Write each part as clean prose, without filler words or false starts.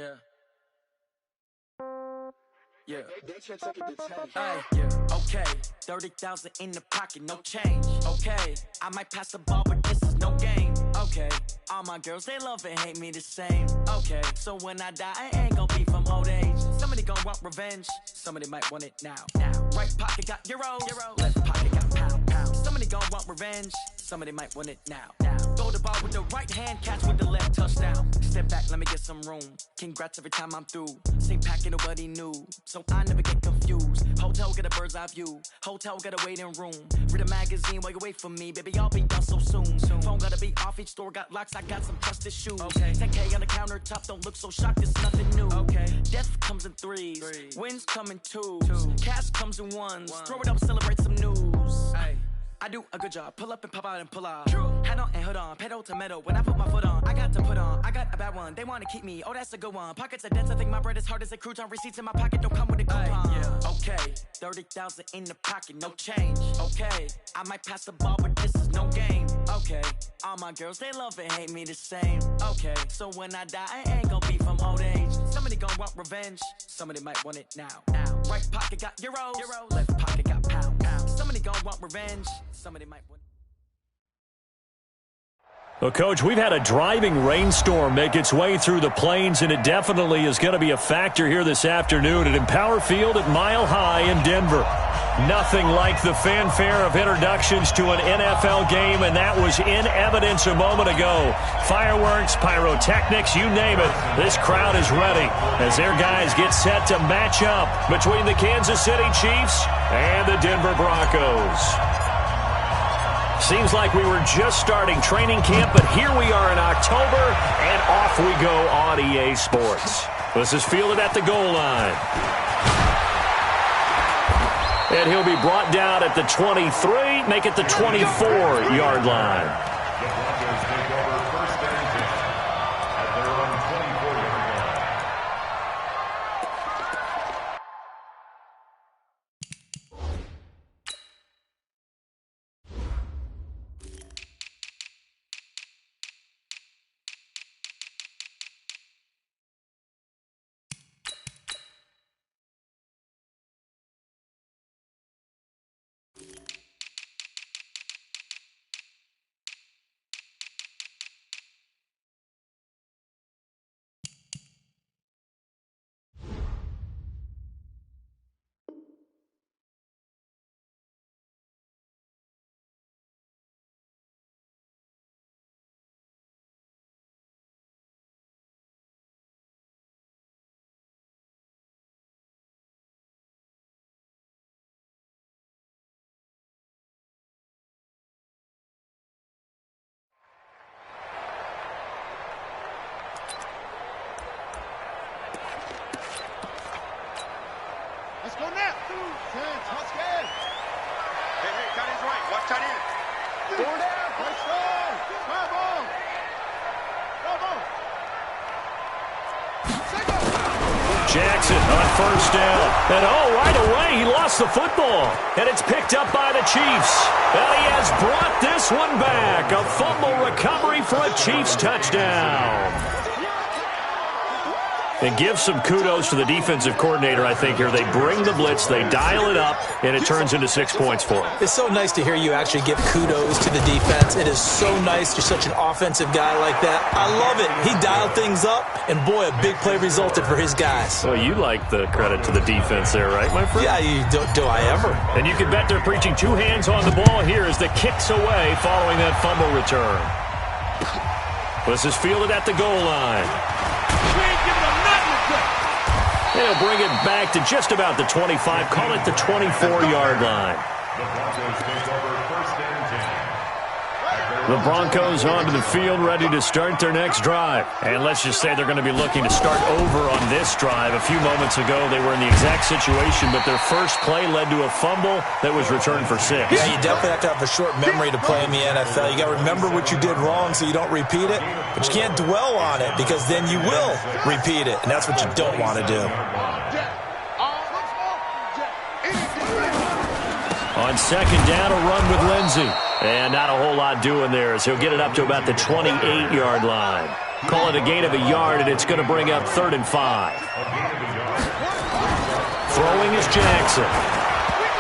Yeah. Yeah. Yeah. Okay. 30,000 in the pocket, no change. Okay. I might pass the ball, but this is no game. Okay. All my girls, they love and hate me the same. Okay. So when I die, I ain't gonna be from old age. Somebody gonna want revenge. Somebody might want it now. Right pocket got euros. Left pocket got pound. Somebody gonna want revenge. Somebody might want it now. Throw the ball with the right hand, catch with the left, touchdown. Step back, let me get some room. Congrats every time I'm through. Same packet, nobody knew, so I never get confused. Hotel get a bird's eye view. Hotel got a waiting room. Read a magazine while you wait for me, baby. I'll be done so soon. Phone gotta be off. Each store got locks. I got some trusted shoes. 10K on the countertop. Don't look so shocked. It's nothing new. Death comes in threes. Wins come in twos. Cash comes in ones. Throw it up, celebrate some news. I do a good job. Pull up and pop out and pull out. Hat on and hood on. Pedal to metal. When I put my foot on, I got to put on. I got a bad one. They want to keep me. Oh, that's a good one. Pockets are dense. I think my bread is hard as a crouton. Receipts in my pocket don't come with a coupon. Okay. 30,000 in the pocket. No change. Okay. I might pass the ball, but this is no game. Okay. All my girls, they love and hate me the same. Okay. So when I die, I ain't gonna be from old age. Somebody gonna want revenge. Somebody might want it now. Right pocket got euros. Left pocket got pound. Somebody gonna want revenge. Somebody might want. Well, Coach, we've had a driving rainstorm make its way through the plains, and it definitely is going to be a factor here this afternoon at Empower Field at Mile High in Denver. Nothing like the fanfare of introductions to an NFL game, and that was in evidence a moment ago. Fireworks, pyrotechnics, you name it. This crowd is ready as their guys get set to match up between the Kansas City Chiefs and the Denver Broncos. Seems like we were just starting training camp, but here we are in October, and off we go on EA Sports. This is fielded at the goal line. And he'll be brought down at the 23, make it the 24-yard line. Let's go now. 2-10, touchdown. Hey, tight end's right. Watch tight end. Four down. Touchdown. Come on. Come on. Jackson on first down. And right away, he lost the football. And it's picked up by the Chiefs. And he has brought this one back. A fumble recovery for a Chiefs touchdown. And give some kudos to the defensive coordinator, I think, here. They bring the blitz, they dial it up, and it turns into 6 points for them. It's so nice to hear you actually give kudos to the defense. It is so nice. You're such an offensive guy like that. I love it. He dialed things up, and boy, a big play resulted for his guys. Well, you like the credit to the defense there, right, my friend? Yeah, do I ever. And you can bet they're preaching two hands on the ball here as the kick's away following that fumble return. This is fielded at the goal line. And he'll bring it back to just about the 25. Call it the 24-yard line. The Broncos onto the field, ready to start their next drive. And let's just say they're going to be looking to start over on this drive. A few moments ago, they were in the exact situation, but their first play led to a fumble that was returned for 6. Yeah, you definitely have to have a short memory to play in the NFL. You got to remember what you did wrong so you don't repeat it, but you can't dwell on it because then you will repeat it, and that's what you don't want to do. On second down, a run with Lindsey. And not a whole lot doing there as he'll get it up to about the 28-yard line. Call it a gain of a yard, and it's going to bring up 3rd and 5. Throwing is Jackson.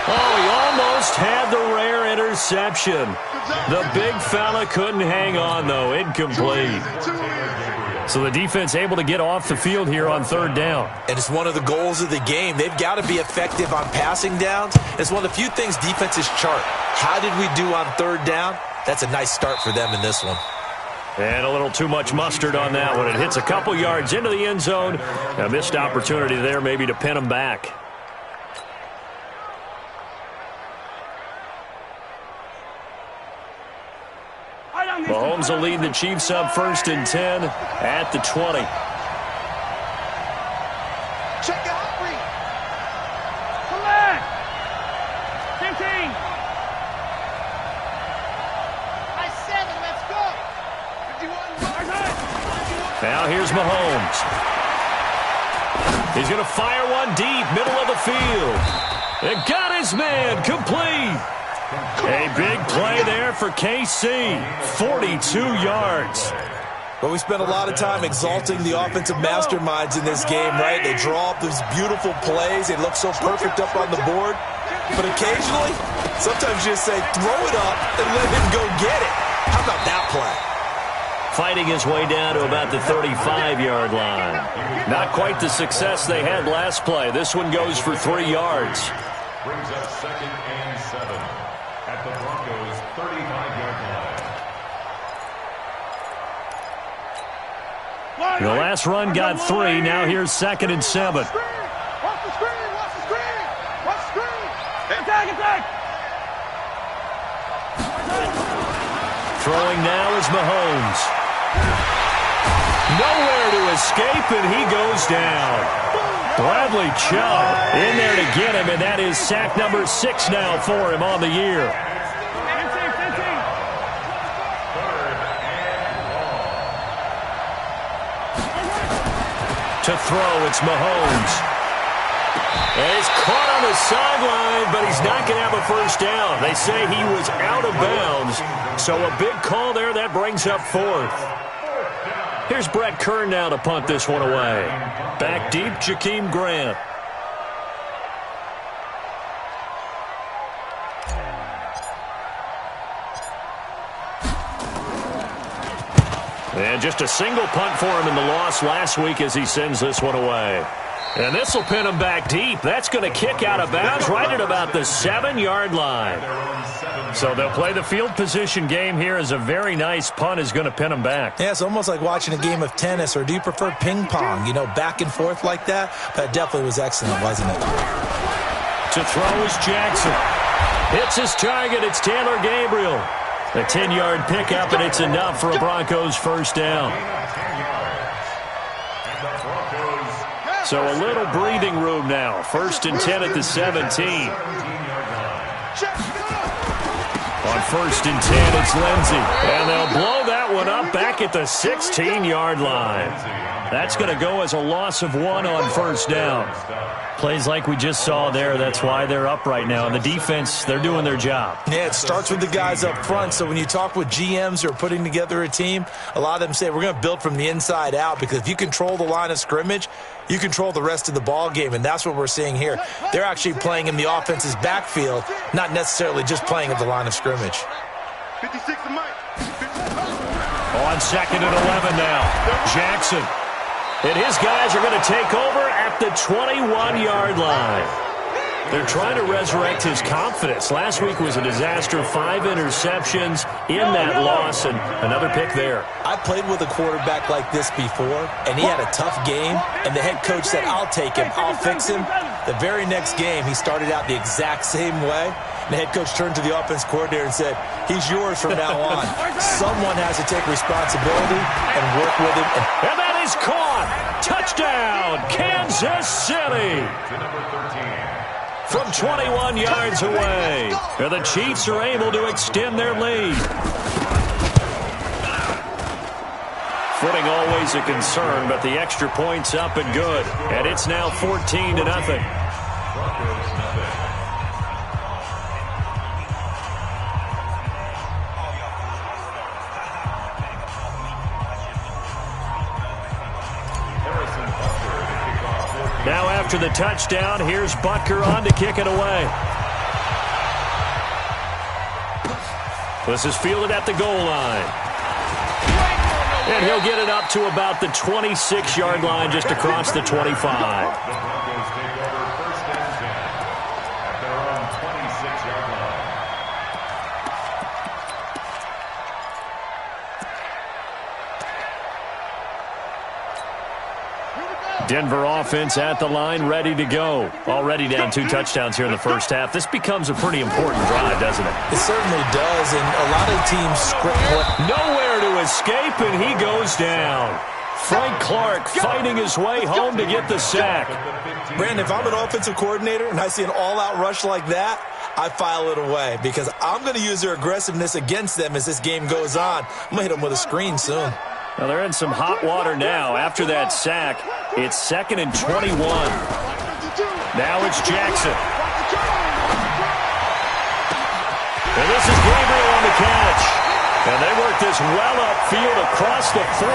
Oh, he almost had the rare interception. The big fella couldn't hang on, though. Incomplete. So the defense able to get off the field here on 3rd down. And it's one of the goals of the game. They've got to be effective on passing downs. It's one of the few things defenses chart. How did we do on 3rd down? That's a nice start for them in this one. And a little too much mustard on that one. It hits a couple yards into the end zone. A missed opportunity there maybe to pin them back. Mahomes will lead the Chiefs up 1st and 10 at the 20. Check out Reed. Come back. 15. Nice 7. Let's go. 51. Now here's Mahomes. He's going to fire one deep, middle of the field. And got his man, complete. A big play there for KC. 42 yards. Well, we spent a lot of time exalting the offensive masterminds in this game, right? They draw up these beautiful plays. They look so perfect up on the board. But occasionally, sometimes you just say, throw it up and let him go get it. How about that play? Fighting his way down to about the 35-yard line. Not quite the success they had last play. This one goes for 3 yards. Brings up 2nd and 7 at the Broncos' 35-yard line. The last run got 3. Now here's 2nd and 7. Watch the screen. Watch the screen. Watch the screen. Watch the screen. Attack. Throwing now is Mahomes. Nowhere to escape, and he goes down. Bradley Chubb in there to get him, and that is sack number 6 now for him on the year. 15. To throw, it's Mahomes. And he's caught on the sideline, but he's not going to have a first down. They say he was out of bounds, so a big call there. That brings up 4th. Here's Brett Kern now to punt this one away. Back deep, Jakeem Grant. And just a single punt for him in the loss last week as he sends this one away. And this will pin him back deep. That's going to kick out of bounds right at about the 7-yard line. So they'll play the field position game here as a very nice punt is going to pin him back. Yeah, it's almost like watching a game of tennis, or do you prefer ping pong, you know, back and forth like that? That definitely was excellent, wasn't it? To throw is Jackson. Hits his target. It's Taylor Gabriel. A 10-yard pickup, and it's enough for a Broncos first down. So a little breathing room now. 1st and 10 at the 17. On 1st and 10, it's Lindsey. And they'll blow that one up back at the 16-yard line. That's going to go as a loss of 1 on 1st down. Plays like we just saw there. That's why they're up right now. And the defense, they're doing their job. Yeah, it starts with the guys up front. So when you talk with GMs who are putting together a team, a lot of them say we're going to build from the inside out, because if you control the line of scrimmage, you control the rest of the ball game, and that's what we're seeing here. They're actually playing in the offense's backfield, not necessarily just playing at the line of scrimmage. 56 to Mike. On 2nd and 11 now. Jackson. And his guys are going to take over at the 21-yard line. They're trying to resurrect his confidence. Last week was a disaster. 5 interceptions in that loss, and another pick there. I played with a quarterback like this before, and he had a tough game, and the head coach said, I'll take him, I'll fix him. The very next game, he started out the exact same way. And the head coach turned to the offense coordinator and said, he's yours from now on. Someone has to take responsibility and work with him. And that is caught. Touchdown, Kansas City. From 21 yards away. And the Chiefs are able to extend their lead. Footing always a concern, but the extra point's up and good. And it's now 14-0. after the touchdown. Here's Butker on to kick it away. This is fielded at the goal line. And he'll get it up to about the 26-yard line, just across the 25. The Broncos take over 1st and 10 at their own 26-yard line. Denver offense at the line, ready to go. Already down 2 touchdowns here in the first half. This becomes a pretty important drive, doesn't it? It certainly does, and a lot of teams script play. Nowhere to escape, and he goes down. Frank Clark fighting his way home to get the sack. Brandon, if I'm an offensive coordinator and I see an all-out rush like that, I file it away because I'm going to use their aggressiveness against them as this game goes on. I'm going to hit them with a screen soon. Well, they're in some hot water now after that sack. It's 2nd and 21. Now it's Jackson. And this is Gabriel on the catch. And they work this well upfield across the 45.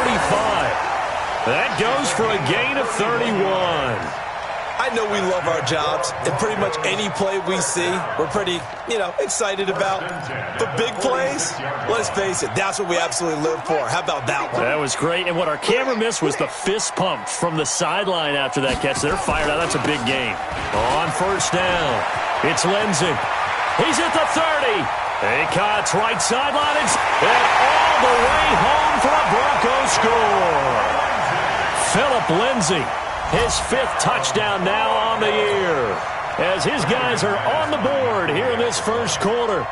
That goes for a gain of 31. I know we love our jobs, and pretty much any play we see, we're pretty, excited about. But big plays, let's face it, that's what we absolutely live for. How about that one? That was great, and what our camera missed was the fist pump from the sideline after that catch. They're fired out. That's a big gain. On 1st down, it's Lindsey. He's at the 30. He cuts right sideline, and all the way home for a Broncos score. Phillip Lindsay. His 5th touchdown now on the year as his guys are on the board here in this first quarter.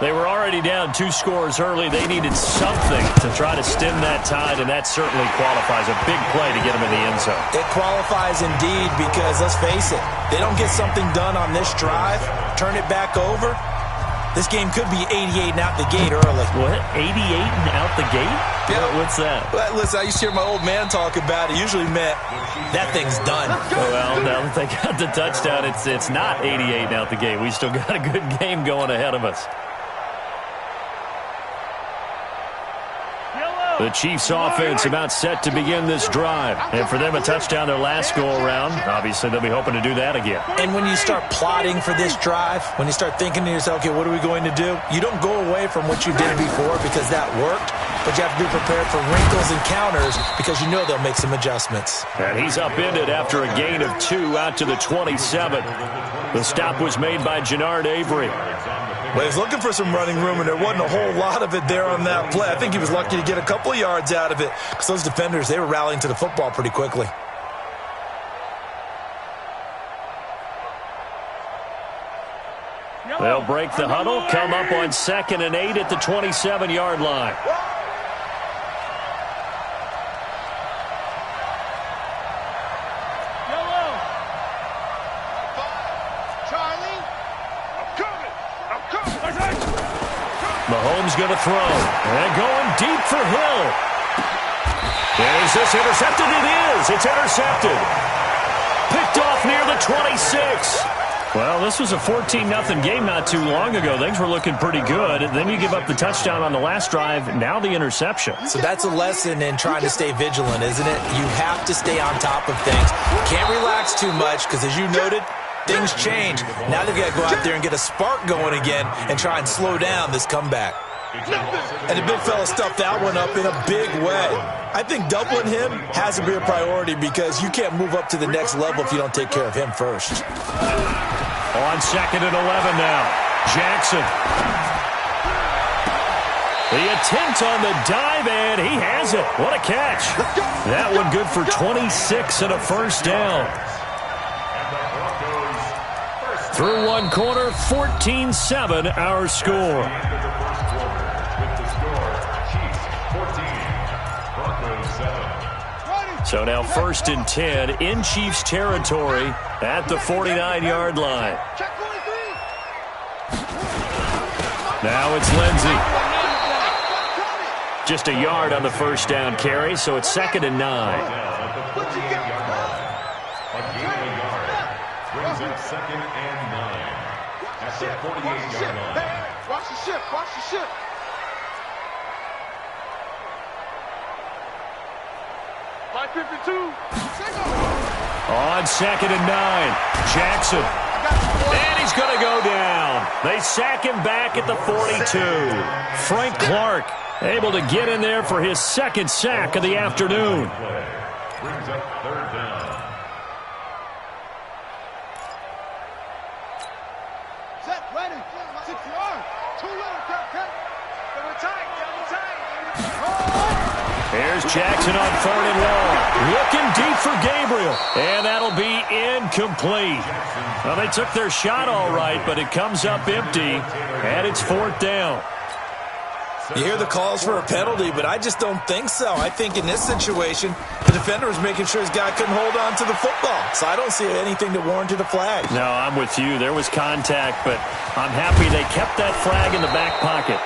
They were already down 2 scores early. They needed something to try to stem that tide, and that certainly qualifies. A big play to get them in the end zone. It qualifies indeed because, let's face it, they don't get something done on this drive, turn it back over. This game could be 88 and out the gate early. What? 88 and out the gate? Yeah. What's that? Well, listen, I used to hear my old man talk about it. Usually meant that thing's done. Well, now that they got the touchdown, it's not 88 and out the gate. We still got a good game going ahead of us. The Chiefs offense about set to begin this drive. And for them, a touchdown their last go-around. Obviously, they'll be hoping to do that again. And when you start plotting for this drive, when you start thinking to yourself, okay, what are we going to do? You don't go away from what you did before because that worked. But you have to be prepared for wrinkles and counters because you know they'll make some adjustments. And he's upended after a gain of 2 out to the 27. The stop was made by Jannard Avery. Well, he was looking for some running room, and there wasn't a whole lot of it there on that play. I think he was lucky to get a couple of yards out of it because those defenders, they were rallying to the football pretty quickly. They'll break the huddle, come up on 2nd and 8 at the 27-yard line. Mahomes going to throw. And going deep for Hill. Is this intercepted? It is. It's intercepted. Picked off near the 26. Well, this was a 14-0 game not too long ago. Things were looking pretty good. Then you give up the touchdown on the last drive. Now the interception. So that's a lesson in trying to stay vigilant, isn't it? You have to stay on top of things. Can't relax too much because, as you noted, things change. Now they've got to go out there and get a spark going again and try and slow down this comeback. And the big fella stuffed that one up in a big way. I think doubling him has to be a priority because you can't move up to the next level if you don't take care of him first. On 2nd and 11 now. Jackson. The attempt on the dive, and he has it. What a catch. That one good for 26 and a first down. Through one quarter, 14-7 our score. So now 1st and 10 in Chiefs territory at the 49-yard line. Now it's Lindsey. Just a yard on the first down carry, so it's 2nd and 9. Brings up 2nd and 9 at the 48-yard line. Watch the ship. Watch the ship. Line 52. On 2nd and 9, Jackson. And he's going to go down. They sack him back at the 42. Frank Clark able to get in there for his second sack of the afternoon. Brings up 3rd down. Set, ready, 6 yards. 2 yards, cut. Double tight. Here's Jackson on 3rd and long. Looking deep for Gabriel. And that'll be incomplete. Well, they took their shot all right, but it comes up empty. And it's 4th down. You hear the calls for a penalty, but I just don't think so. I think in this situation, the defender was making sure his guy couldn't hold on to the football. So I don't see anything that warranted a flag. No, I'm with you. There was contact, but I'm happy they kept that flag in the back pocket.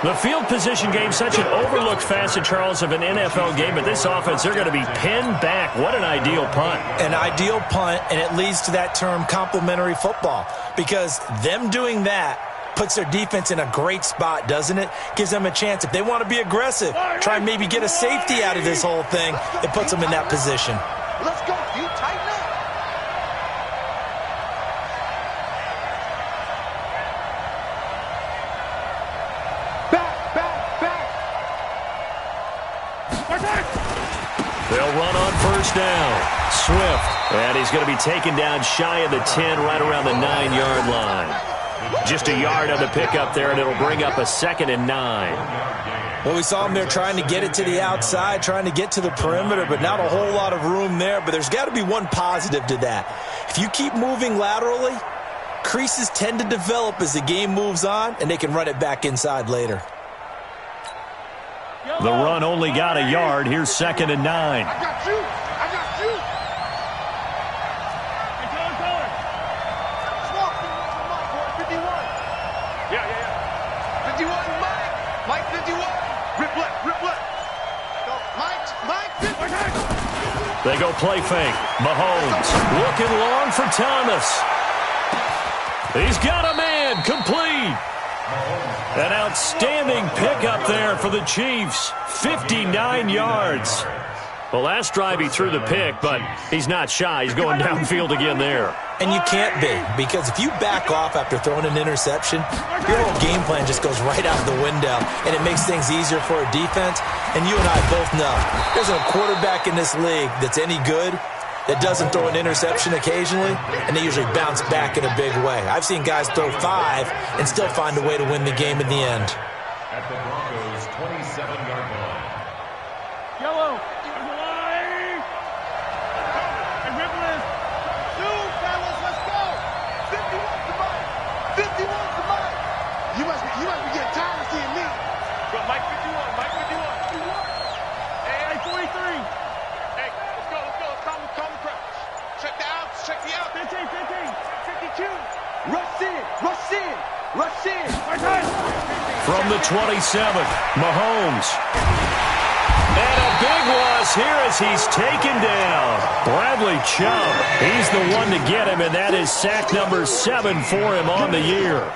The field position game, such an overlooked facet, Charles, of an NFL game, but this offense, they're going to be pinned back. What an ideal punt. An ideal punt, and it leads to that term complementary football, because them doing that puts their defense in a great spot, doesn't it? Gives them a chance. If they want to be aggressive, try and maybe get a safety out of this whole thing, it puts them in that position. Let's go. You tighten up. Back. They'll run on 1st down. Swift. And he's going to be taken down shy of the 10, right around the 9-yard line. Just a yard on the pickup there, and it'll bring up a 2nd and 9. Well, we saw him there trying to get it to the outside, trying to get to the perimeter, but not a whole lot of room there. But there's got to be one positive to that. If you keep moving laterally, creases tend to develop as the game moves on, and they can run it back inside later. The run only got a yard. Here's 2nd and 9. I got you. Mike 51. Rip left. Mike 50. They go play fake. Mahomes looking long for Thomas. He's got a man. Complete. An outstanding pickup there for the Chiefs. 59 yards. The last drive he threw the pick, but he's not shy. He's going downfield again there. And you can't be, because if you back off after throwing an interception, your whole game plan just goes right out the window, and it makes things easier for a defense. And you and I both know there's a quarterback in this league that's any good that doesn't throw an interception occasionally, and they usually bounce back in a big way. I've seen guys throw 5 and still find a way to win the game in the end. At the Broncos' 27-yard line. Yellow. You must be getting tired of seeing me. Mike 51. Hey, 43. Hey, let's go. Calm the press. Check the outs. 15. 52. Rush in. From the 27, Mahomes. And a big loss here as he's taken down. Bradley Chubb, he's the one to get him, and that is sack number 7 for him on the year.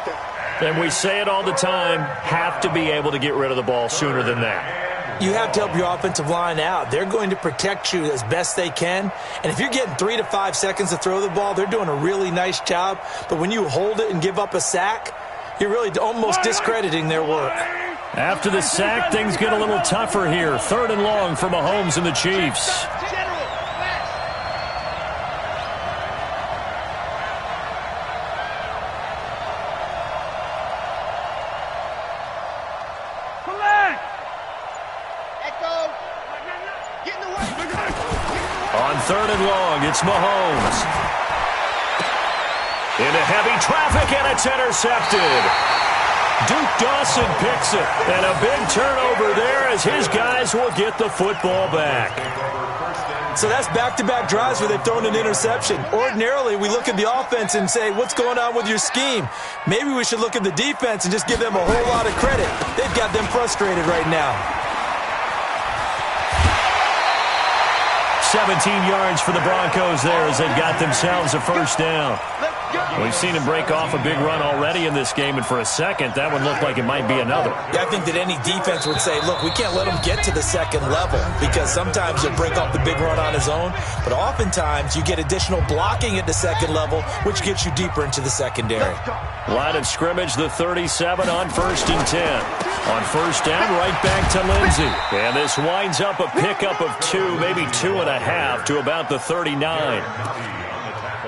And we say it all the time, have to be able to get rid of the ball sooner than that. You have to help your offensive line out. They're going to protect you as best they can. And if you're getting 3 to 5 seconds to throw the ball, they're doing a really nice job. But when you hold it and give up a sack, you're really almost discrediting their work. After the sack, things get a little tougher here. 3rd and long for Mahomes and the Chiefs. On 3rd and long, it's Mahomes. Into heavy traffic, and it's intercepted. Duke Dawson picks it, and a big turnover there as his guys will get the football back. So that's back-to-back drives where they've thrown an interception. Ordinarily, we look at the offense and say, what's going on with your scheme? Maybe we should look at the defense and just give them a whole lot of credit. They've got them frustrated right now. 17 yards for the Broncos there as they've got themselves a first down. We've seen him break off a big run already in this game, and for a second, that one looked like it might be another. Yeah, I think that any defense would say, look, we can't let him get to the second level, because sometimes he'll break off the big run on his own, but oftentimes you get additional blocking at the second level, which gets you deeper into the secondary. Line of scrimmage, the 37 on 1st and 10. On first down, right back to Lindsey. And this winds up a pickup of 2, maybe 2.5 to about the 39.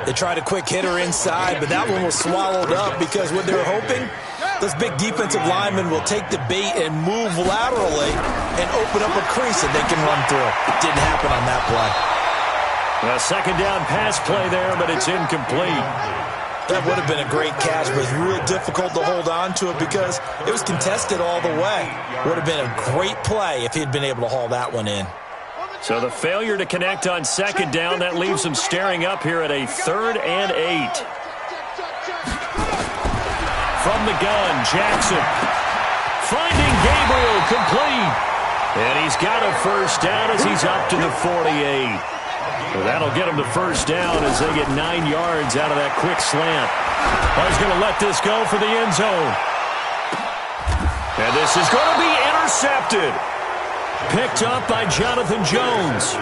They tried a quick hitter inside, but that one was swallowed up because what they were hoping, those big defensive linemen will take the bait and move laterally and open up a crease that they can run through. It didn't happen on that play. A second down pass play there, but it's incomplete. That would have been a great catch, but it's real difficult to hold on to it because it was contested all the way. Would have been a great play if he'd been able to haul that one in. So the failure to connect on second down, that leaves them staring up here at a 3rd and 8. From the gun, Jackson. Finding Gabriel, complete. And he's got a first down as he's up to the 48. So that'll get him to first down as they get 9 yards out of that quick slant. Oh, he's going to let this go for the end zone. And this is going to be intercepted. Picked up by Jonathan Jones.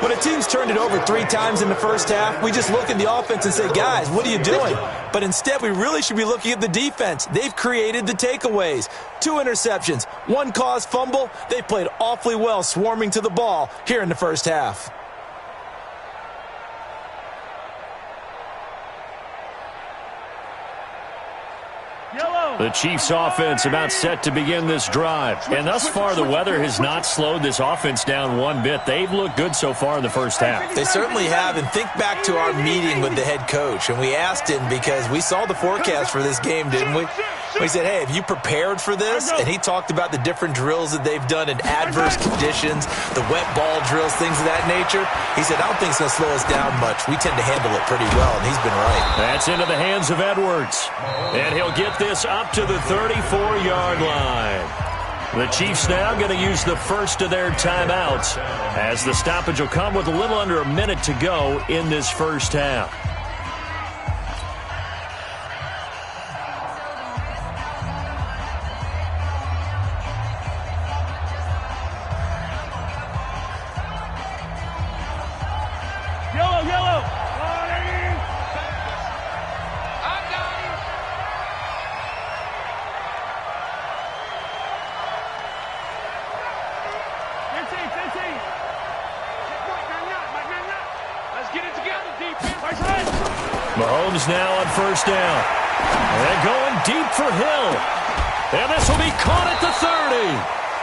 When a team's turned it over 3 times in the first half, we just look at the offense and say, guys, what are you doing? But instead, we really should be looking at the defense. They've created the takeaways. 2 interceptions, 1 caused fumble. They played awfully well swarming to the ball here in the first half. The Chiefs offense about set to begin this drive. And thus far, the weather has not slowed this offense down one bit. They've looked good so far in the first half. They certainly have. And think back to our meeting with the head coach. And we asked him because we saw the forecast for this game, didn't we? We said, hey, have you prepared for this? And he talked about the different drills that they've done in adverse conditions, the wet ball drills, things of that nature. He said, I don't think it's going to slow us down much. We tend to handle it pretty well, and he's been right. That's into the hands of Edwards. And he'll get this up to the 34-yard line. The Chiefs now going to use the first of their timeouts as the stoppage will come with a little under a minute to go in this first half. Mahomes now on first down. And going deep for Hill. And this will be caught at the 30.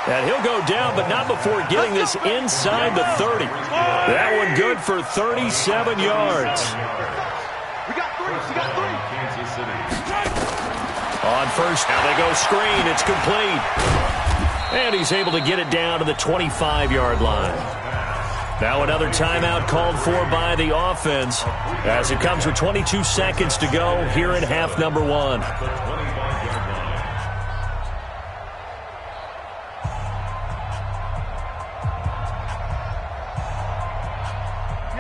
And he'll go down, but not before getting this inside the 30. That one good for 37 yards. We got 3. We got 3. Kansas City. On first, now they go screen. It's complete. And he's able to get it down to the 25-yard line. Now another timeout called for by the offense as it comes with 22 seconds to go here in half number 1.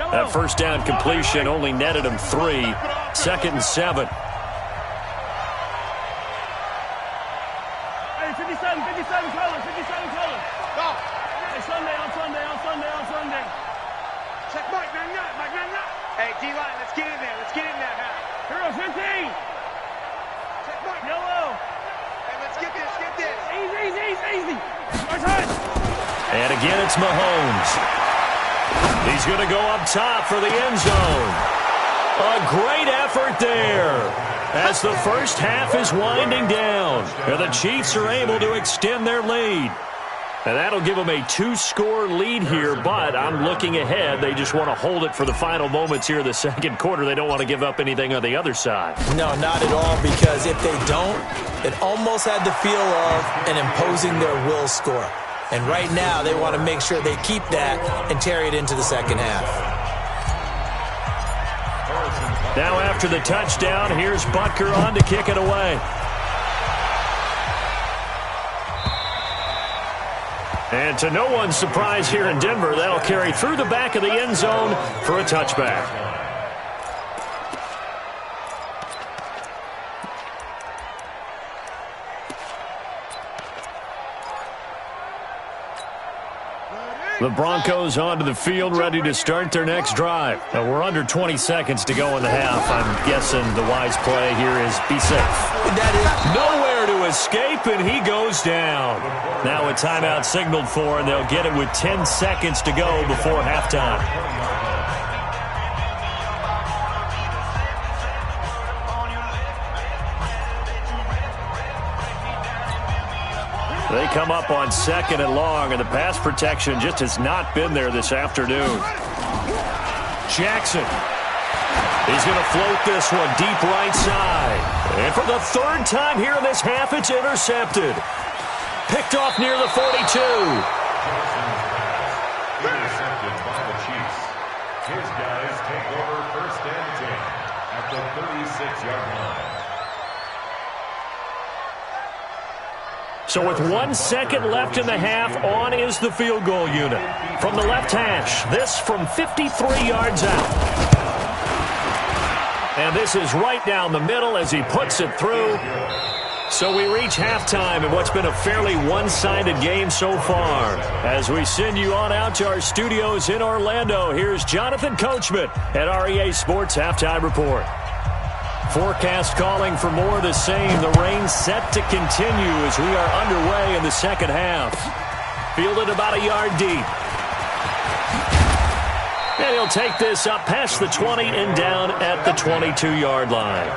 That first down completion only netted him 3. 2nd and 7. Hey, 57 colors, 57 colors. Go. Hey, Sunday. Check Mike. Hey, D-line, let's get in there. Let's get in there now. Hero 15. Check Mike. Yellow. Hey, let's get this. Get this. Easy. First touch. And again, it's Mahomes. He's going to go up top for the end zone. A great effort there as the first half is winding down. And the Chiefs are able to extend their lead. And that'll give them a 2-score lead here, but I'm looking ahead. They just want to hold it for the final moments here in the second quarter. They don't want to give up anything on the other side. No, not at all, because if they don't, it almost had the feel of an imposing their will score. And right now, they want to make sure they keep that and carry it into the second half. Now after the touchdown, here's Butker on to kick it away. And to no one's surprise here in Denver, that'll carry through the back of the end zone for a touchback. The Broncos onto the field, ready to start their next drive. Now, we're under 20 seconds to go in the half. I'm guessing the wise play here is be safe. Nowhere to escape, and he goes down. Now a timeout signaled for, and they'll get it with 10 seconds to go before halftime. They come up on 2nd and long, and the pass protection just has not been there this afternoon. Jackson. He's going to float this one deep right side. And for the 3rd time here in this half, it's intercepted. Picked off near the 42. Intercepted by the Chiefs. His guys take over 1st and 10 at the 36-yard line. So with 1 second left in the half, on is the field goal unit. From the left hash, this from 53 yards out. And this is right down the middle as he puts it through. So we reach halftime in what's been a fairly one-sided game so far. As we send you on out to our studios in Orlando, here's Jonathan Coachman at REA Sports Halftime Report. Forecast calling for more of the same. The rain set to continue as we are underway in the second half. Fielded about a yard deep. And he'll take this up past the 20 and down at the 22-yard line.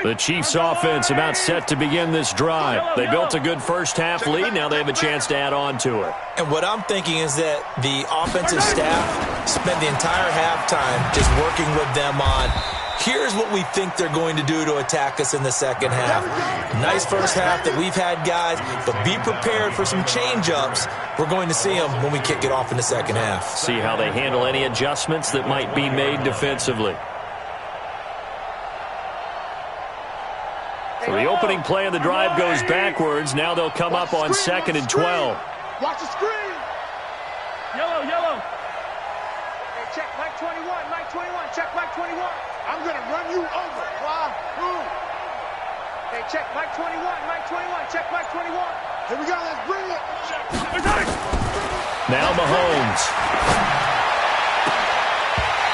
The Chiefs offense about set to begin this drive. They built a good first half lead. Now they have a chance to add on to it. And what I'm thinking is that the offensive staff spent the entire halftime just working with them on, here's what we think they're going to do to attack us in the second half. Nice first half that we've had, guys, but be prepared for some change-ups. We're going to see them when we kick it off in the second half. See how they handle any adjustments that might be made defensively. So the opening play of the drive goes backwards. Now they'll come up on 2nd and 12. Watch the screen. Yellow. Hey, check Mike 21. Mike 21. Check Mike 21. I'm going to run you over. Fly. Move. Hey, check Mike 21. Mike 21. Check Mike 21. Here we go. Let's bring it. Now Mahomes.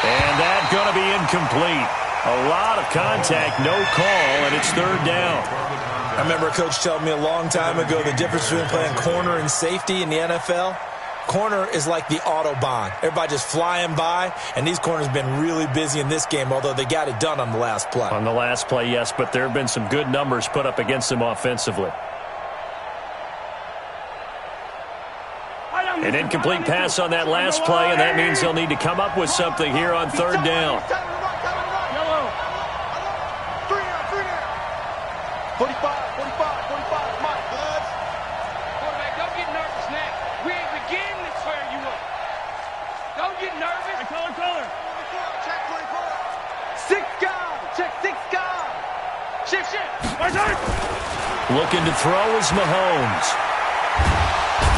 And that's going to be incomplete. A lot of contact, no call, and it's 3rd down. I remember a coach telling me a long time ago the difference between playing corner and safety in the NFL. Corner is like the Autobahn. Everybody just flying by, and these corners have been really busy in this game, although they got it done on the last play. On the last play, yes, but there have been some good numbers put up against them offensively. An incomplete pass on that last play, and that means they'll need to come up with something here on 3rd down. 45, Mike, bud. Quarterback, don't get nervous now. We ain't beginning to swear you up. Don't get nervous. Hey, color. Check 24. 6 guard. Check 6 guard. Shift. Looking to throw is Mahomes.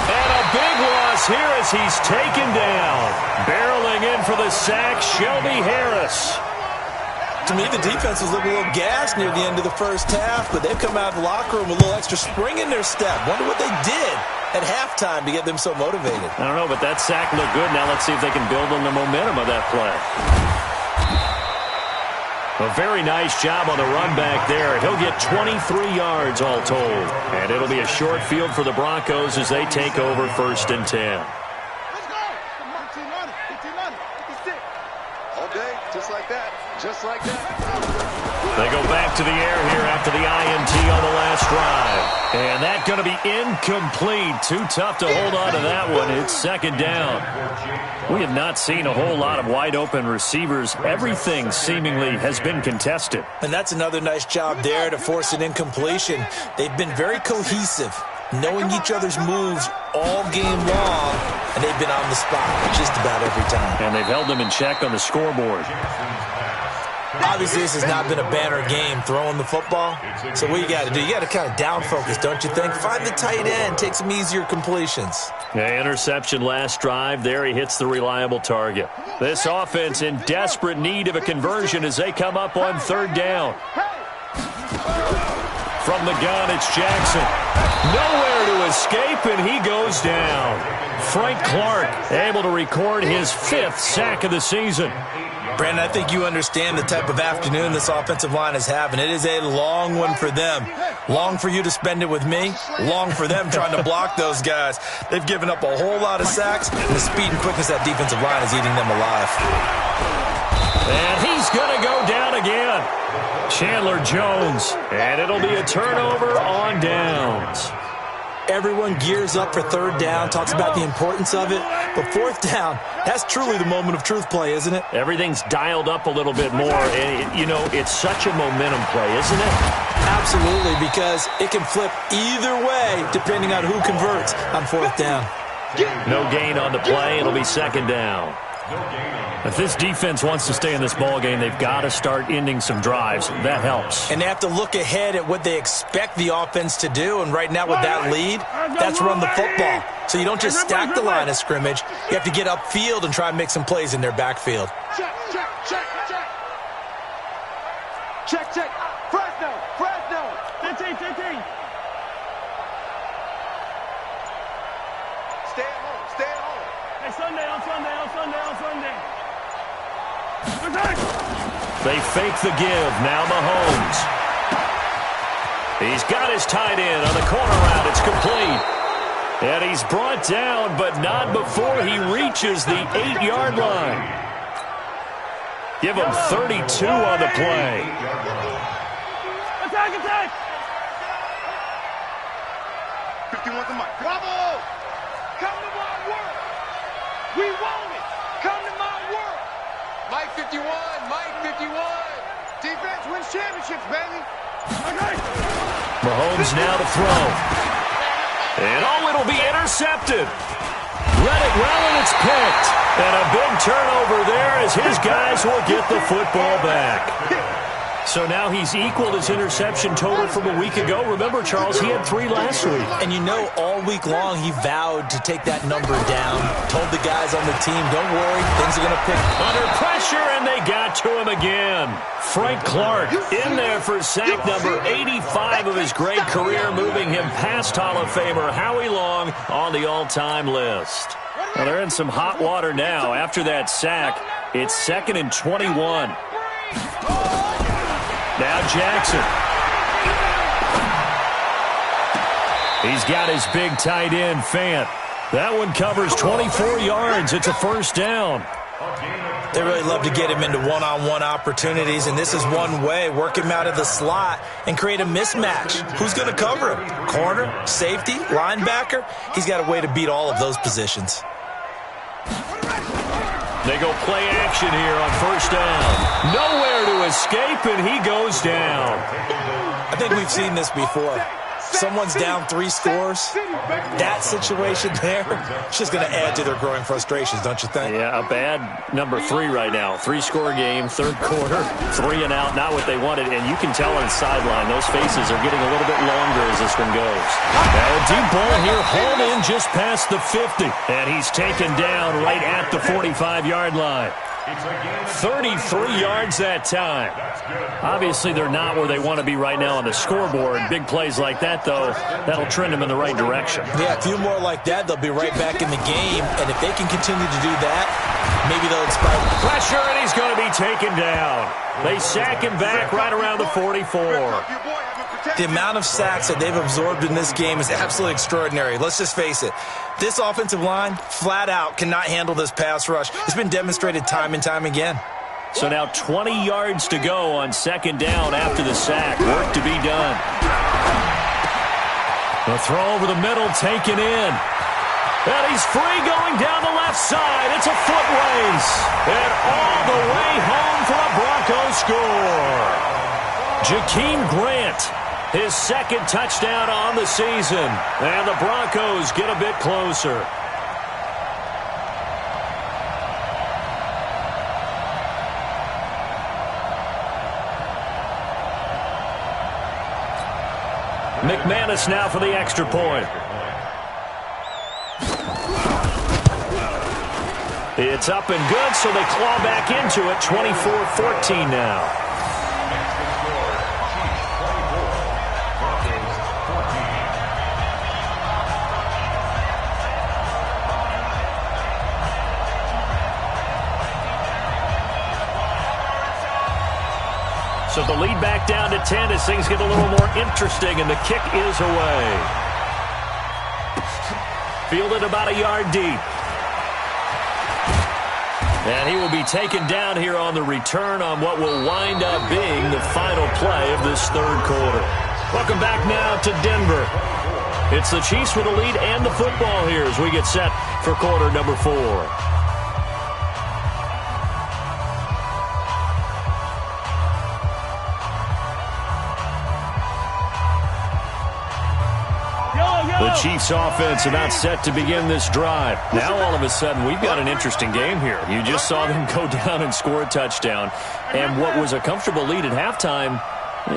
And a big loss here as he's taken down. Barreling in for the sack, Shelby Harris. To me, the defense was looking a little gassed near the end of the first half, but they've come out of the locker room with a little extra spring in their step. Wonder what they did at halftime to get them so motivated. I don't know, but that sack looked good. Now let's see if they can build on the momentum of that play. A very nice job on the run back there. He'll get 23 yards all told. And it'll be a short field for the Broncos as they take over 1st and 10. Let's go. 1500, 56. All day, just like that. Just like that. They go back to the air here after the INT on the last drive. And that's going to be incomplete. Too tough to hold on to that one. It's 2nd down. We have not seen a whole lot of wide-open receivers. Everything seemingly has been contested. And that's another nice job there to force an incompletion. They've been very cohesive, knowing each other's moves all game long, and they've been on the spot just about every time. And they've held them in check on the scoreboard. Obviously, this has not been a banner game throwing the football. So what you got to do, you got to kind of down focus, don't you think? Find the tight end, take some easier completions. Yeah, interception last drive. There he hits the reliable target. This offense in desperate need of a conversion as they come up on third down. From the gun, it's Jackson. Nowhere to escape, and he goes down. Frank Clark able to record his 5th sack of the season. Brandon, I think you understand the type of afternoon this offensive line is having. It is a long one for them. Long for you to spend it with me. Long for them trying to block those guys. They've given up a whole lot of sacks, and the speed and quickness of that defensive line is eating them alive. And he's going to go down again. Chandler Jones. And it'll be a turnover on downs. Everyone gears up for third down, talks about the importance of it. But fourth down, that's truly the moment of truth play, isn't it? Everything's dialed up a little bit more. And, you know, it's such a momentum play, isn't it? Absolutely, because it can flip either way depending on who converts on fourth down. No gain on the play. It'll be second down. If this defense wants to stay in this ball game, they've got to start ending some drives. That helps. And they have to look ahead at what they expect the offense to do. And right now with that lead, that's run the football. So you don't just stack the line of scrimmage. You have to get upfield and try and make some plays in their backfield. Check, check, check, check. Check, check. Fresno, Fresno. 15, 15. Stay at home, stay at home. Hey, Sunday, on Sunday, on Sunday, on Sunday. They fake the give. Now Mahomes. He's got his tight end on the corner route. It's complete. And he's brought down, but not before he reaches the 8-yard line. Give him 32 on the play. Attack, attack. 51 to Mike. Bravo! Come to my work. We want it. Come to my work. Mike 51, Mike 51. Defense wins championships, baby. Okay. Mahomes now to throw. And oh, it'll be intercepted. Read it well, and it's picked. And a big turnover there as his guys will get the football back. So now he's equaled his interception total from a week ago. Remember, Charles, he had 3 last week. And you know, all week long he vowed to take that number down. Told the guys on the team, don't worry, things are going to pick. Under pressure, and they got to him again. Frank Clark in there for sack number 85 of his great career, moving him past Hall of Famer Howie Long on the all-time list. Well, they're in some hot water now. After that sack, it's 2nd and 21. Now Jackson. He's got his big tight end, Fant. That one covers 24 yards. It's a first down. They really love to get him into one-on-one opportunities, and this is one way. Work him out of the slot and create a mismatch. Who's going to cover him? Corner, safety, linebacker? He's got a way to beat all of those positions. They go play action here on first down. Nowhere to escape, and he goes down. I think we've seen this before. Someone's down 3 scores. That situation there, it's just going to add to their growing frustrations, don't you think? Yeah, a bad number 3 right now. 3-score game, third quarter, 3 and out, not what they wanted. And you can tell on the sideline, those faces are getting a little bit longer as this one goes. Now a deep ball here, hauled in just past the 50. And he's taken down right at the 45-yard line. 33 yards that time. Obviously, they're not where they want to be right now on the scoreboard. Big plays like that, though, that'll trend them in the right direction. Yeah, a few more like that, they'll be right back in the game. And if they can continue to do that, maybe they'll inspire. Pressure, and he's going to be taken down. They sack him back right around the 44. The amount of sacks that they've absorbed in this game is absolutely extraordinary. Let's just face it. This offensive line, flat out, cannot handle this pass rush. It's been demonstrated time and time again. So now 20 yards to go on second down after the sack. Work to be done. The throw over the middle, taken in. And he's free going down the left side. It's a foot race. And all the way home for a Broncos score. Jakeem Grant, his second touchdown on the season. And the Broncos get a bit closer. McManus now for the extra point. It's up and good, so they claw back into it. 24-14 now. So the lead back down to 10 as things get a little more interesting, and the kick is away. Fielded about a yard deep. And he will be taken down here on the return on what will wind up being the final play of this third quarter. Welcome back now to Denver. It's the Chiefs with the lead and the football here as we get set for quarter number 4. The Chiefs offense about set to begin this drive. Now all of a sudden we've got an interesting game here. You just saw them go down and score a touchdown. And what was a comfortable lead at halftime,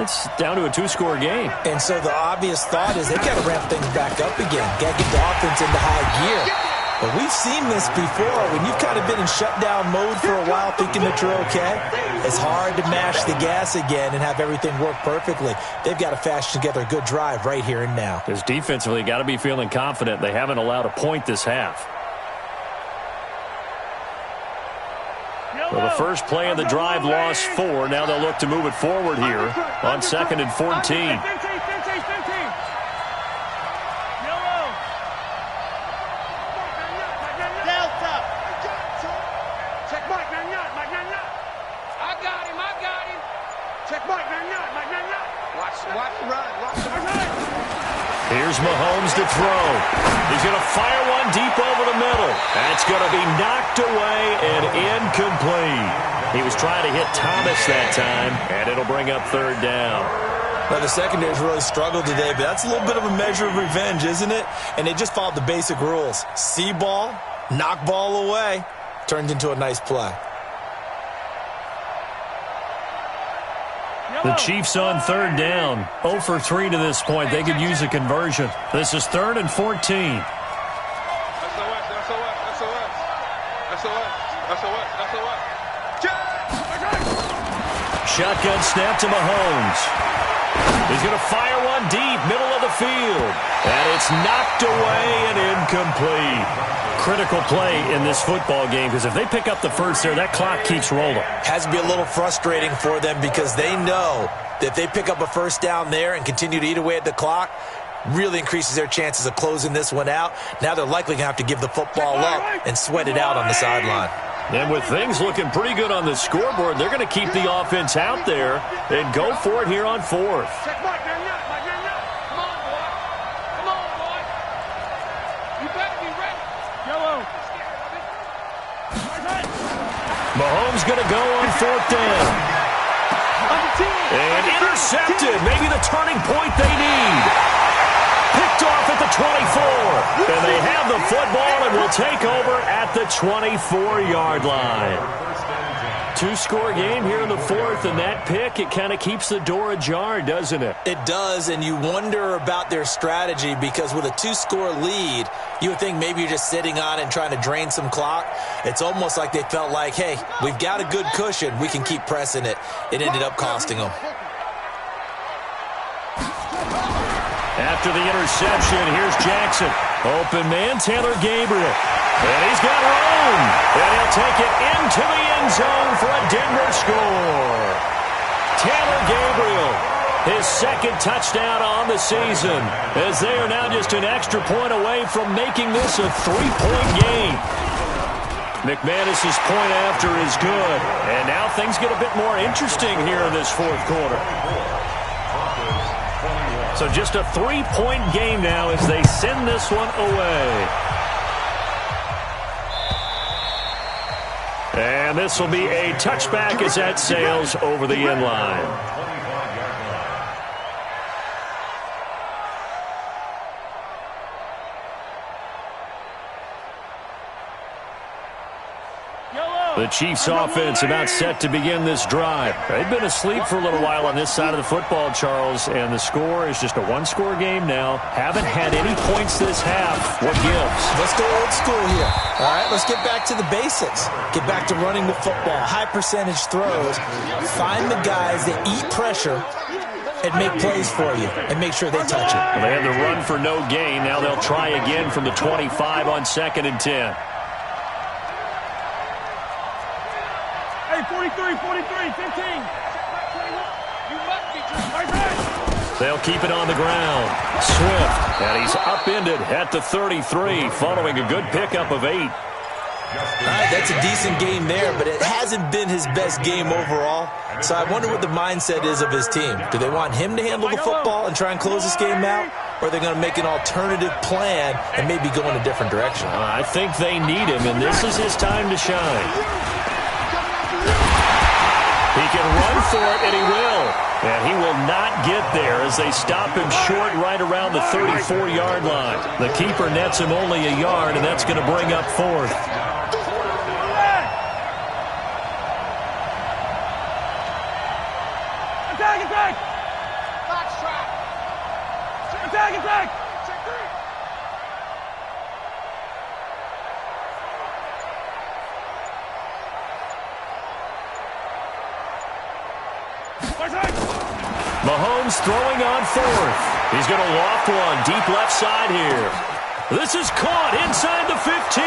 it's down to a 2-score game. And so the obvious thought is they've got to ramp things back up again. Got to get the offense into high gear. But we've seen this before. When you've kind of been in shutdown mode for a while thinking that you're okay, it's hard to mash the gas again and have everything work perfectly. They've got to fashion together a good drive right here and now. Because defensively, got to be feeling confident. They haven't allowed a point this half. Well, the first play of the drive lost 4. Now they'll look to move it forward here on 2nd and 14. Here's Mahomes to throw. He's going to fire one deep over the middle. That's going to be knocked away and incomplete. He was trying to hit Thomas that time, and it'll bring up 3rd down. Well, the secondary's really struggled today, but that's a little bit of a measure of revenge, isn't it? And they just followed the basic rules. See ball, knock ball away. Turned into a nice play. The Chiefs on 3rd down. 0 for 3 to this point. They could use a conversion. This is 3rd and 14. Shotgun snap to Mahomes. He's going to fire one deep, middle of the field. And it's knocked away and incomplete. Critical play in this football game because if they pick up the first there, that clock keeps rolling. Has to be a little frustrating for them because they know that if they pick up a first down there and continue to eat away at the clock, really increases their chances of closing this one out. Now they're likely going to have to give the football up and sweat it out on the sideline. And with things looking pretty good on the scoreboard, they're going to keep the offense out there and go for it here on 4th. Mahomes going to go on 4th down. And intercepted. Maybe the turning point they need. Picked off at the 24. And they have the football and will take over at the 24-yard line. 2-score game here in the 4th, and that pick, it kind of keeps the door ajar, doesn't it? It does, and you wonder about their strategy because with a 2-score lead, you would think maybe you're just sitting on it and trying to drain some clock. It's almost like they felt like, hey, we've got a good cushion. We can keep pressing it. It ended up costing them. After the interception, here's Jackson. Open man, Taylor Gabriel. And he's got room. And he'll take it into the end zone for a Denver score. Taylor Gabriel, his 2nd touchdown on the season, as they are now just an extra point away from making this a 3-point game. McManus's point after is good. And now things get a bit more interesting here in this 4th quarter. So just a 3-point game now as they send this one away. And this will be a touchback as that sails over the end line. Yellow. The Chiefs offense about set to begin this drive. They've been asleep for a little while on this side of the football, Charles, and the score is just a one-score game now. Haven't had any points this half. What gives? Let's go old school here. All right, let's get back to the basics. Get back to running the football, high percentage throws. Find the guys that eat pressure and make plays for you and make sure they touch it. Well, they had the run for no gain. Now they'll try again from the 25 on 2nd and 10. Hey, 43, 43, 15. You must be just They'll keep it on the ground. Swift, and he's upended at the 33 following a good pickup of 8. All right, that's a decent game there, but it hasn't been his best game overall. So I wonder what the mindset is of his team. Do they want him to handle the football and try and close this game out? Or are they going to make an alternative plan and maybe go in a different direction? I think they need him, and this is his time to shine. He can run for it, and he will. And he will not get there as they stop him short right around the 34-yard line. The keeper nets him only a yard, and that's going to bring up 4th. Attack, attack! Box trap. Attack, attack! Check 3. Mahomes throwing on 4th. He's going to loft one deep left side here. This is caught inside the 15.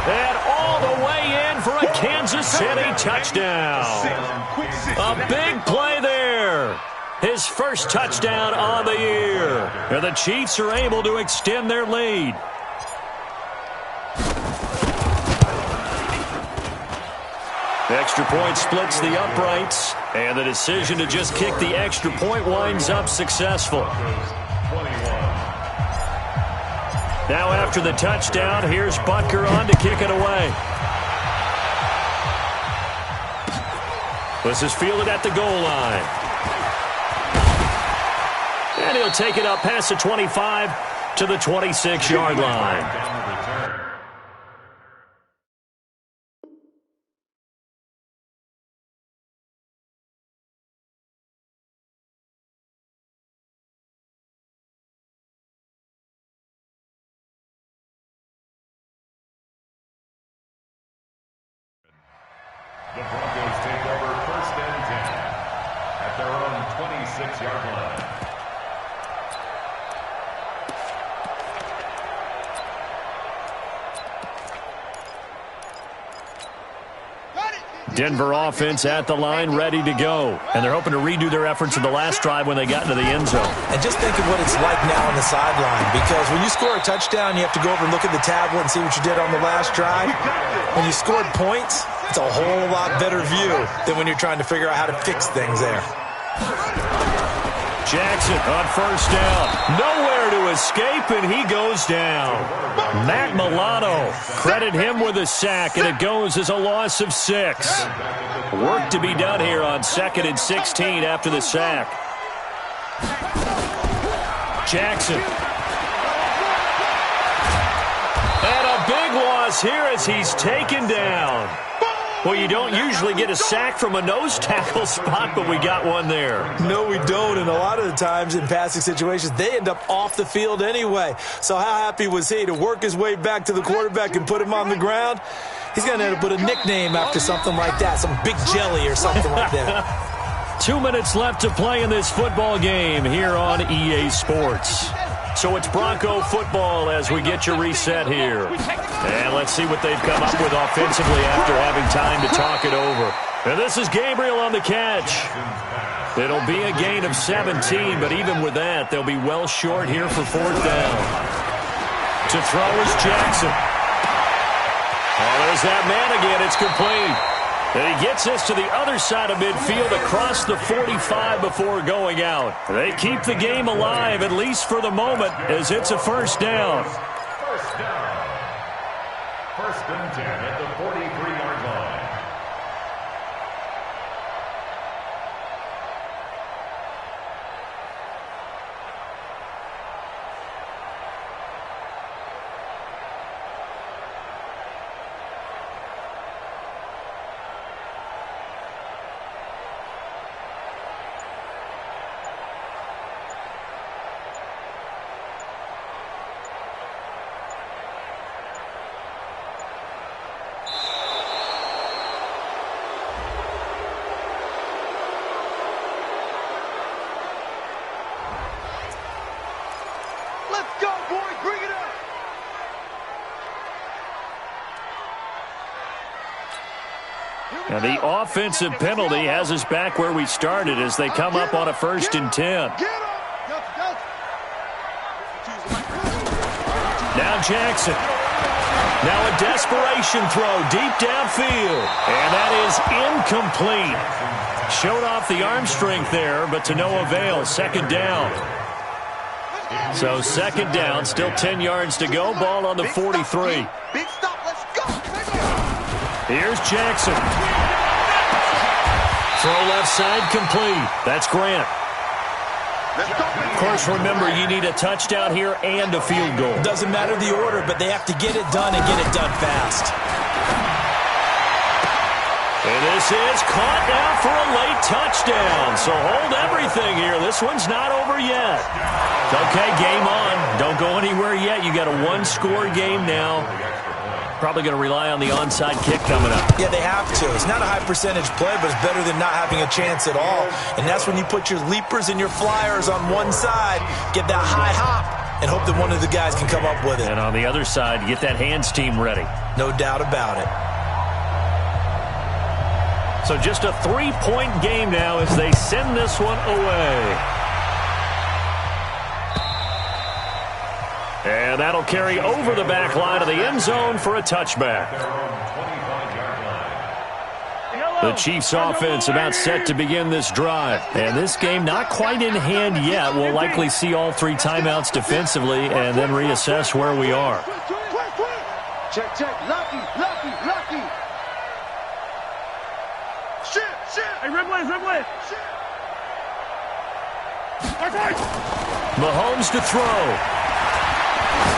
And all the way in for a Kansas City touchdown. A big play there. His first touchdown on the year. And the Chiefs are able to extend their lead. Extra point splits the uprights, and the decision to just kick the extra point winds up successful. Now after the touchdown, here's Butker on to kick it away. This is fielded at the goal line. And he'll take it up past the 25 to the 26-yard line. The Broncos take over 1st and 10 at their own 26-yard line. Denver offense at the line, ready to go. And they're hoping to redo their efforts in the last drive when they got into the end zone. And just think of what it's like now on the sideline, because when you score a touchdown, you have to go over and look at the tablet and see what you did on the last drive. When you scored points, it's a whole lot better view than when you're trying to figure out how to fix things there. Jackson on 1st down. Nowhere to escape, and he goes down. Matt Milano, credit him with a sack, and it goes as a loss of 6. Work to be done here on 2nd and 16 after the sack. Jackson. And a big loss here as he's taken down. Well, you don't usually get a sack from a nose tackle spot, but we got one there. No, we don't, and a lot of the times in passing situations, they end up off the field anyway. So how happy was he to work his way back to the quarterback and put him on the ground? He's going to end up with a nickname after something like that, some Big Jelly or something like that. 2 minutes left to play in this football game here on EA Sports. So it's Bronco football as we get you reset here. And let's see what they've come up with offensively after having time to talk it over. And this is Gabriel on the catch. It'll be a gain of 17, but even with that, they'll be well short here for 4th down. To throw is Jackson. Oh, there's that man again. It's complete. And he gets us to the other side of midfield across the 45 before going out. They keep the game alive, at least for the moment, as it's a 1st down. 1st down. 1st and 10 at the 43-yard line. Now the offensive penalty has us back where we started as they come up on a 1st and 10. Now Jackson. Now a desperation throw deep downfield. And that is incomplete. Showed off the arm strength there, but to no avail. 2nd down. So 2nd down, still 10 yards to go. Ball on the 43. Big stop, let's go. Here's Jackson. Throw left side complete. That's Grant. Of course, remember, you need a touchdown here and a field goal. Doesn't matter the order, but they have to get it done and get it done fast. And this is caught now for a late touchdown. So hold everything here. This one's not over yet. Okay, game on. Don't go anywhere yet. You got a 1-score game now. Probably going to rely on the onside kick coming up. Yeah, they have to. It's not a high percentage play, but it's better than not having a chance at all. And that's when you put your leapers and your flyers on one side, get that high hop, and hope that one of the guys can come up with it. And on the other side, get that hands team ready. No doubt about it. So just a 3-point game now as they send this one away. And that'll carry over the back line of the end zone for a touchback. The Chiefs offense about set to begin this drive. And this game not quite in hand yet. We'll likely see all 3 timeouts defensively and then reassess where we are. Check, check. Lucky. Shit. Hey, red blade. Mahomes to throw.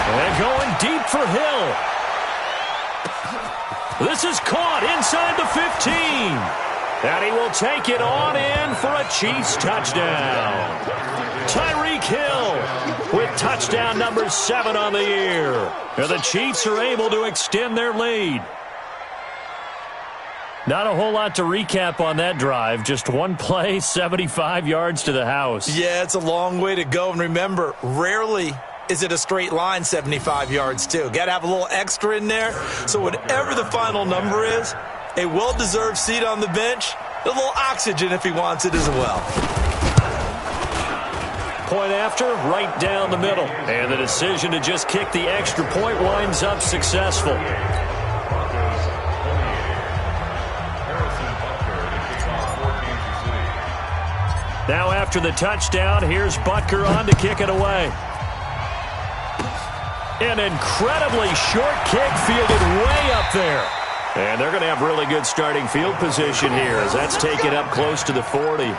And going deep for Hill. This is caught inside the 15. And he will take it on in for a Chiefs touchdown. Tyreek Hill with touchdown number 7 on the year. And the Chiefs are able to extend their lead. Not a whole lot to recap on that drive. Just one play, 75 yards to the house. Yeah, it's a long way to go. And remember, rarely is it a straight line 75 yards, too. Got to have a little extra in there. So whatever the final number is, a well-deserved seat on the bench, a little oxygen if he wants it as well. Point after, right down the middle. And the decision to just kick the extra point winds up successful. Now after the touchdown, here's Butker on to kick it away. An incredibly short kick fielded way up there. And they're going to have really good starting field position here as that's taken up close to the 40.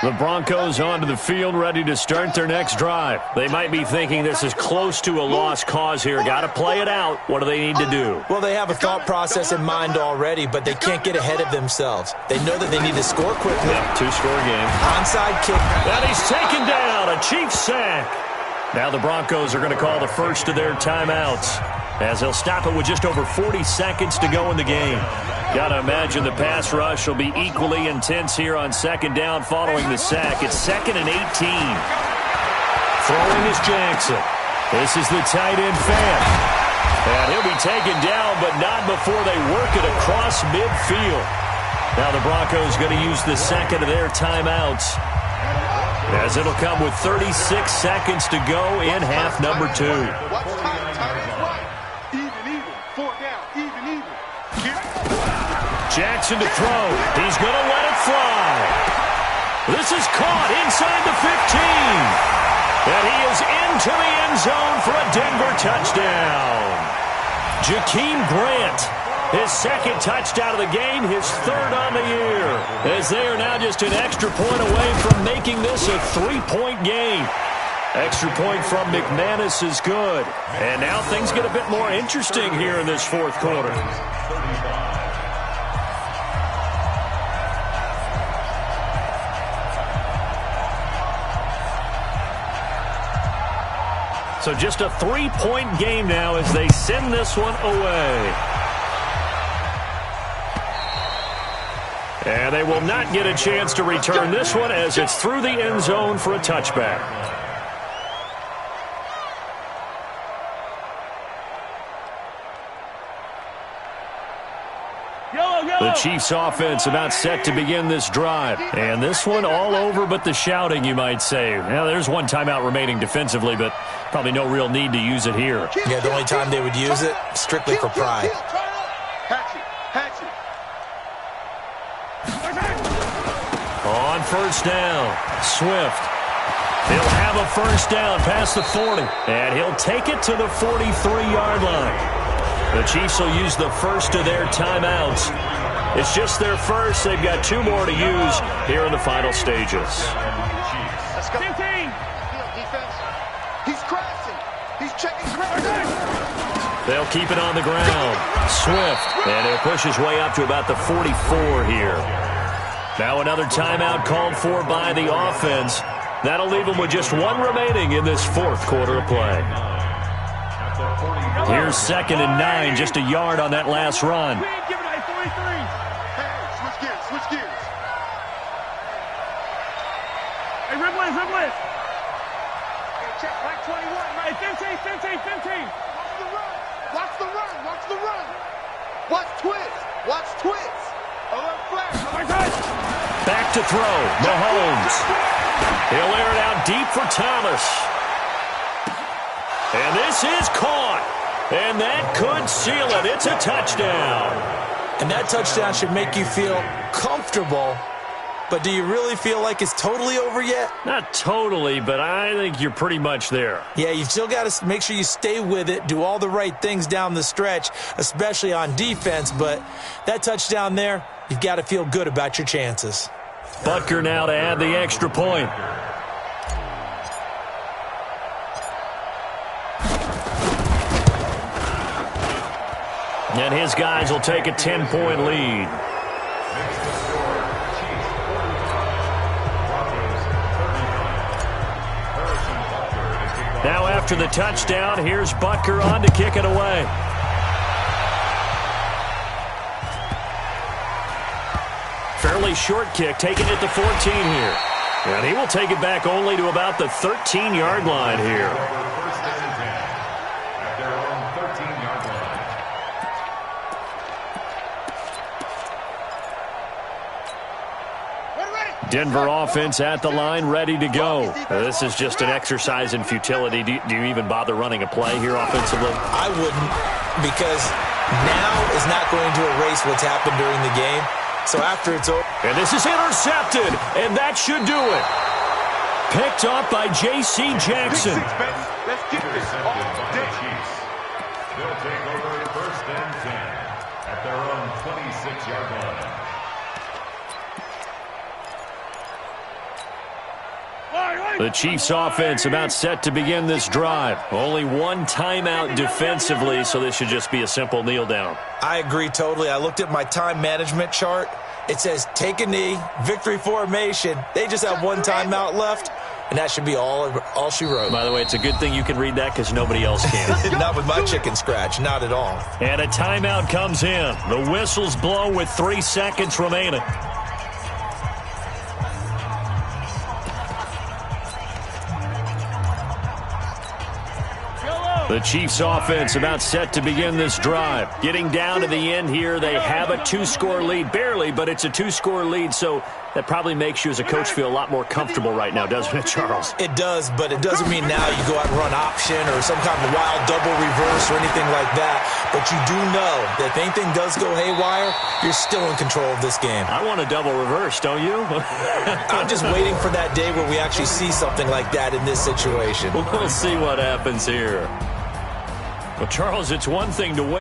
The Broncos onto the field, ready to start their next drive. They might be thinking this is close to a lost cause here. Got to play it out. What do they need to do? Well, they have a thought process in mind already, but they can't get ahead of themselves. They know that they need to score quickly. Yep, 2-score game. Onside kick. And he's taken down. A Chiefs sack. Now the Broncos are going to call the first of their timeouts as they'll stop it with just over 40 seconds to go in the game. Got to imagine the pass rush will be equally intense here on 2nd down following the sack. It's 2nd and 18. Throwing is Jackson. This is the tight end Fan. And he'll be taken down, but not before they work it across midfield. Now the Broncos going to use the second of their timeouts, as it'll come with 36 seconds to go in half number 2. Jackson to throw. He's going to let it fly. This is caught inside the 15. And he is into the end zone for a Denver touchdown. Jakeem Grant, his 2nd touchdown of the game, his 3rd on the year, as they are now just an extra point away from making this a 3-point game. Extra point from McManus is good. And now things get a bit more interesting here in this 4th quarter. So just a 3-point game now as they send this one away. And they will not get a chance to return this one as it's through the end zone for a touchback. The Chiefs offense about set to begin this drive. And this one all over but the shouting, you might say. Now, there's one timeout remaining defensively, but probably no real need to use it here. Yeah, the only time they would use it, strictly for pride. On first down, Swift. He'll have a first down past the 40, and he'll take it to the 43-yard line. The Chiefs will use the first of their timeouts. It's just their first. They've got two more to use here in the final stages. Let's go. 15. Defense. He's crashing. He's checking crashing. They'll keep it on the ground. Swift, and he'll push his way up to about the 44 here. Now another timeout called for by the offense. That'll leave them with just one remaining in this fourth quarter of play. Here's 2nd and 9, just a yard on that last run. Hey, switch gears, switch gears. Hey, Ribless, Ribless. Hey, check, Mike 21. Hey, 15. Watch the run. Watch the run. Watch twist. Watch twist. Alert flash. Back to throw. Mahomes. He'll air it out deep for Thomas. And this is caught. And that could seal it. It's a touchdown. And that touchdown should make you feel comfortable. But do you really feel like it's totally over yet? Not totally, but I think you're pretty much there. Yeah, you've still got to make sure you stay with it, do all the right things down the stretch, especially on defense. But that touchdown there, you've got to feel good about your chances. Butker now to add the extra point. And his guys will take a 10-point lead. Now after the touchdown, here's Butker on to kick it away. Fairly short kick, taking it to 14 here. And he will take it back only to about the 13-yard line here. Denver offense at the line, ready to go. This is just an exercise in futility. Do you even bother running a play here offensively? I wouldn't, because now is not going to erase what's happened during the game. So after it's over. And this is intercepted, and that should do it. Picked up by J.C. Jackson. Let's get this off the Chiefs. They'll take over 1st and 10 at their own 26-yard line. The Chiefs offense about set to begin this drive. Only one timeout defensively, so this should just be a simple kneel down. I agree totally. I looked at my time management chart. It says take a knee, victory formation. They just have one timeout left, and that should be all she wrote. By the way, it's a good thing you can read that because nobody else can. Not with my chicken scratch, not at all. And a timeout comes in. The whistles blow with 3 seconds remaining. The Chiefs offense about set to begin this drive. Getting down to the end here, they have a 2-score lead. Barely, but it's a 2-score lead, so that probably makes you as a coach feel a lot more comfortable right now, doesn't it, Charles? It does, but it doesn't mean now you go out and run option or some kind of wild double reverse or anything like that. But you do know that if anything does go haywire, you're still in control of this game. I want a double reverse, don't you? I'm just waiting for that day where we actually see something like that in this situation. We'll see what happens here. Well, Charles, it's one thing to wait.